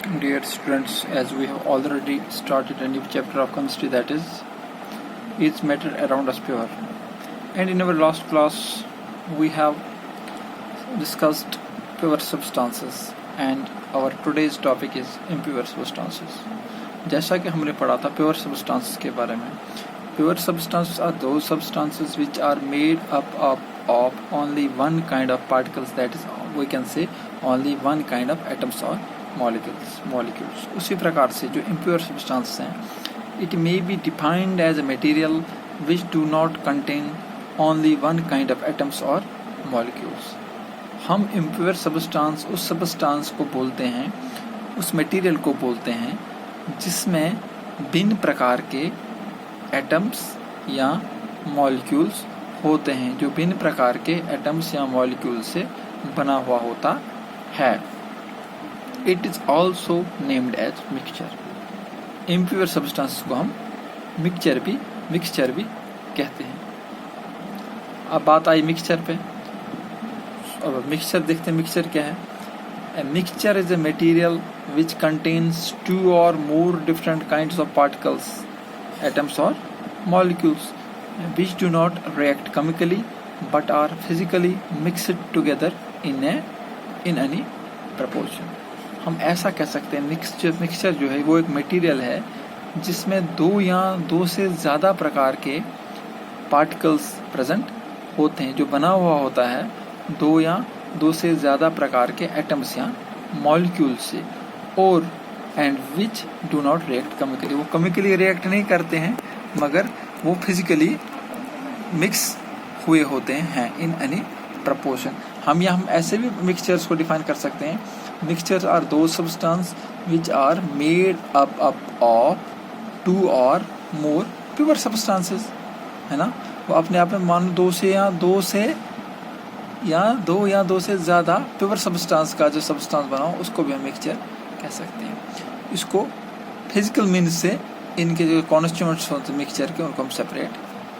Dear students, as we have already started a new chapter of chemistry, that is matter around us pure. And in our last class, we have discussed pure substances, and our today's topic is impure substances. जैसा कि हमने पढ़ा था pure substances के बारे में. Pure substances are those substances which are made up of only one kind of particles, that is, we can say only one kind of atoms or molecules. उसी प्रकार से जो impure substances हैं, it may be defined as a material which do not contain only one kind of atoms or molecules. हम impure substance उस substance को बोलते हैं, उस material को बोलते हैं जिसमें भिन्न प्रकार के atoms या molecules होते हैं, जो भिन्न प्रकार के atoms या molecules से बना हुआ होता है. It is also named as mixture. Impure substances को हम mixture भी कहते हैं. अब बात आई mixture पे. अब mixture देखते हैं mixture क्या है. A mixture is a material which contains two or more different kinds of particles, atoms or molecules, which do not react chemically but are physically mixed together in any proportion. हम ऐसा कह सकते हैं mixture जो है वो एक material है जिसमें दो से ज़्यादा प्रकार के पार्टिकल्स प्रेजेंट होते हैं, जो बना हुआ होता है दो से ज़्यादा प्रकार के एटम्स या मॉलिक्यूल्स से, और and which do not react chemically. वो केमिकली रिएक्ट नहीं करते हैं मगर वो फिजिकली मिक्स हुए होते हैं इन एनी प्रपोर्शन. हम ऐसे भी मिक्सचर्स को डिफाइन कर सकते हैं. Mixtures are those substances which are made up of two or more pure substances, है ना. वो अपने आप में मान दो या दो से ज़्यादा प्योर सब्सटेंस का जो सब्सटेंस बना हो उसको भी हम मिक्सचर कह सकते हैं. इसको फिजिकल मीन्स से इनके जो कॉन्स्टिट्यूएंट्स होते हैं मिक्सचर के, उनको हम सेपरेट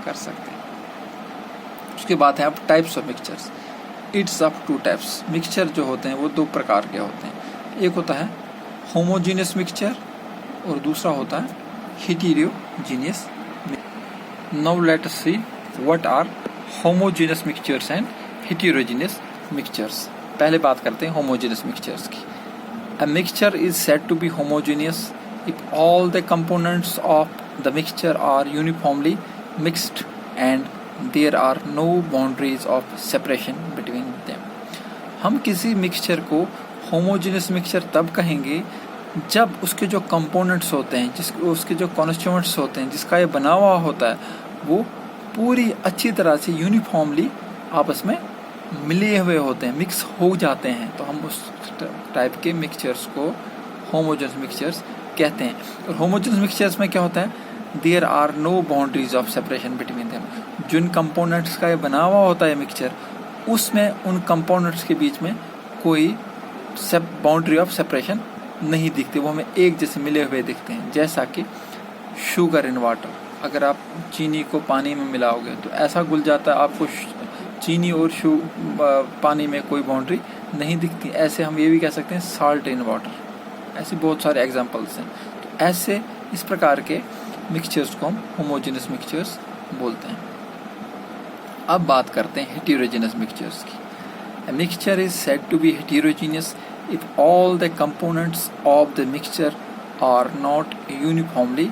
कर सकते हैं. उसके बाद है अब types of mixtures. It's of two types. Mixture जो होते हैं वो दो प्रकार के होते हैं. एक होता है होमोजीनियस मिक्सचर और दूसरा होता है heterogeneous. Now let us see what are homogeneous mixtures and heterogeneous mixtures. पहले बात करते हैं होमोजीनियस मिक्सचर्स की. A mixture is said to be homogeneous if all the components of the mixture are uniformly mixed and there are no boundaries of separation between them. हम किसी mixture को homogeneous mixture तब कहेंगे जब उसके जो components होते हैं, उसके जो कॉन्स्टिट्यूएंट्स होते हैं, जिसका ये बना हुआ होता है, वो पूरी अच्छी तरह से यूनिफॉर्मली आपस में मिले हुए होते हैं, मिक्स हो जाते हैं. तो हम उस टाइप के मिक्सचर्स को होमोजेनियस मिक्सचर्स कहते हैं. और होमोजेनियस मिक्सचर्स में क्या होता है, there are no boundaries of separation between them. जिन कंपोनेंट्स का ये बना हुआ होता है मिक्सचर, उसमें उन कंपोनेंट्स के बीच में कोई बाउंड्री ऑफ सेपरेशन नहीं दिखती. वो हमें एक जैसे मिले हुए दिखते हैं. जैसा कि शुगर इन वाटर, अगर आप चीनी को पानी में मिलाओगे तो ऐसा घुल जाता है, आपको चीनी और पानी में कोई बाउंड्री नहीं दिखती. ऐसे हम ये भी कह सकते हैं साल्ट इन वाटर. ऐसे बहुत सारे एग्जाम्पल्स हैं. तो ऐसे इस प्रकार के मिक्सचर्स को हम होमोजेनियस मिक्सचर्स बोलते हैं. अब बात करते हैं हेटेरोजेनियस मिक्सचर्स की. A mixture is said to be heterogeneous if all the components of the mixture are not uniformly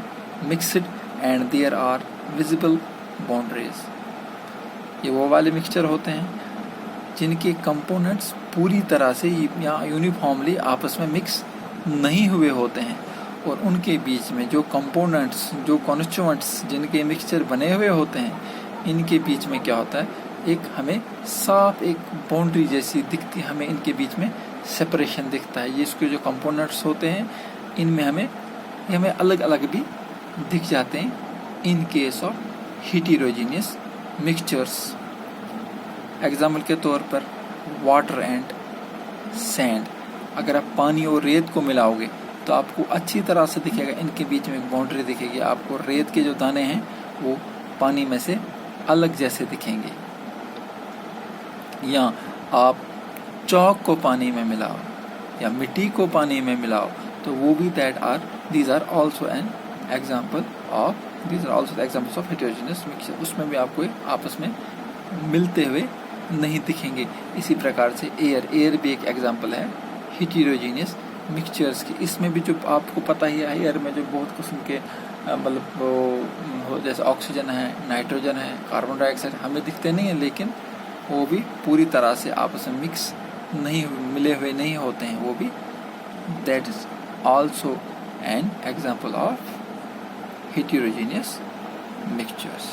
mixed and there are visible boundaries. ये वो वाले मिक्सचर होते हैं जिनके कंपोनेंट्स पूरी तरह से या यूनिफॉर्मली आपस में मिक्स नहीं हुए होते हैं, और उनके बीच में जो कंपोनेंट्स, जो कॉन्स्टिट्यूएंट्स जिनके मिक्सचर बने हुए होते हैं, इनके बीच में क्या होता है, एक हमें साफ एक बाउंड्री जैसी दिखती है. हमें इनके बीच में सेपरेशन दिखता है. ये इसके जो कंपोनेंट्स होते हैं इनमें हमें अलग अलग भी दिख जाते हैं in case of heterogeneous mixtures. Example के तौर पर वाटर एंड सैंड. अगर आप पानी और रेत को मिलाओगे तो आपको अच्छी तरह से दिखेगा, इनके बीच में एक बाउंड्री दिखेगी. आपको रेत के जो दाने हैं वो पानी में से अलग जैसे दिखेंगे. या आप चौक को पानी में मिलाओ या मिट्टी को पानी में मिलाओ तो वो भी these are also an example of these are also the examples of heterogeneous mixture. उसमें भी आपको आपस में मिलते हुए नहीं दिखेंगे. इसी प्रकार से एयर भी एक एग्जाम्पल है heterogeneous मिक्सचर्स की. इसमें भी जो आपको पता ही है, एयर में जो बहुत किस्म के मतलब वो जैसे ऑक्सीजन है, नाइट्रोजन है, कार्बन डाइऑक्साइड हमें दिखते नहीं हैं, लेकिन वो भी पूरी तरह से आपस में मिक्स नहीं मिले हुए नहीं होते हैं. वो भी that is also an example of heterogeneous mixtures.